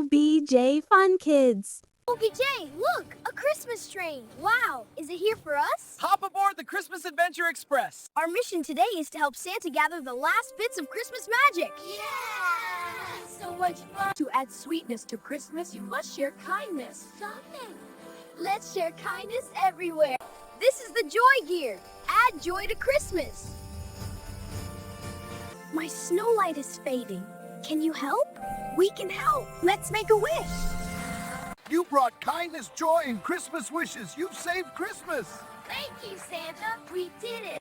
OBJ FunKids. OBJ, look! A Christmas train! Wow! Is it here for us? Hop aboard the Christmas Adventure Express! Our mission today is to help Santa gather the last bits of Christmas magic! Yeah! So much fun! To add sweetness to Christmas, you must share kindness. Something! Let's share kindness everywhere! This is the Joy Gear! Add joy to Christmas! My snow light is fading. Can you help? We can help! Let's make a wish! You brought kindness, joy, and Christmas wishes. You've saved Christmas. Thank you, Santa! We did it!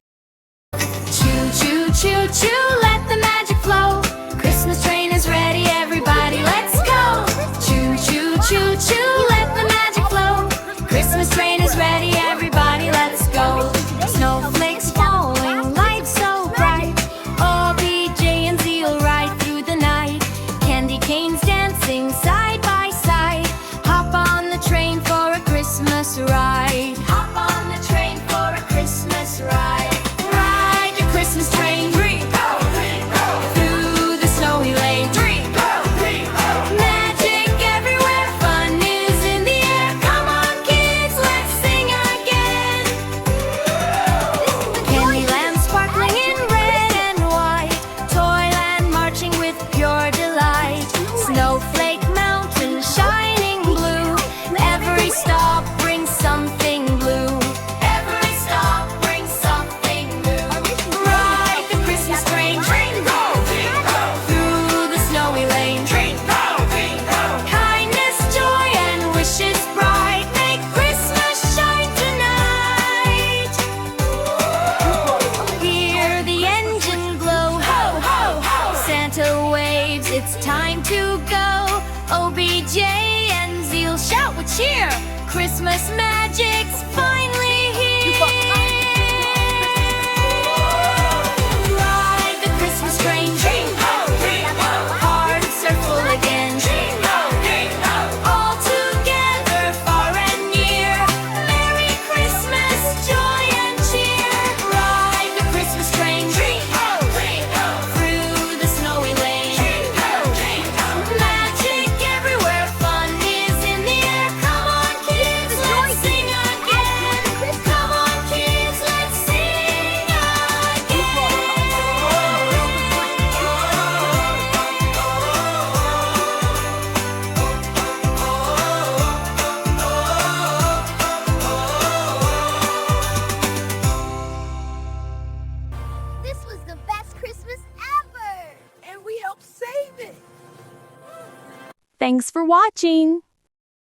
Choo, choo, choo, choo, let the magic flow. Christmas train is ready, everybody, let's go. Choo, choo, choo, choo, let the magic flow. Christmas train is ready, everybody, let's go. Snowflakes falling, lights so bright. OBJ and Zeal ride through the night. Candy canes dancing side by side. Hop on the train for a Christmas ride. Hop on the train for a Christmas ride. Ride your Christmas train. Through the snowy lane. Magic everywhere, fun is in the air. Come on kids, let's sing again. Candyland sparkling in red and white. Toyland marching with pure delight. Snowflake Mountain shining blue. Every stop brings something blue. Every stop brings something new. Ride the Christmas train. Through the snowy lane. Kindness, joy, and wishes bright. Make Christmas shine tonight. Hear the engine glow. Ho, ho, ho. Santa waves, it's time to go. OBJ and Zeal shout with cheer. Christmas magic's finally here. Ride the Christmas train. Hearts are full again. All together, far and near. Merry Christmas, joy and cheer. Ride the Christmas train. Through the snowy lane. Magic everywhere, fun is in the air. Come on kids, let's sing again. Come on kids, let's sing This was the best Christmas ever! And we helped save it. Thanks for watching.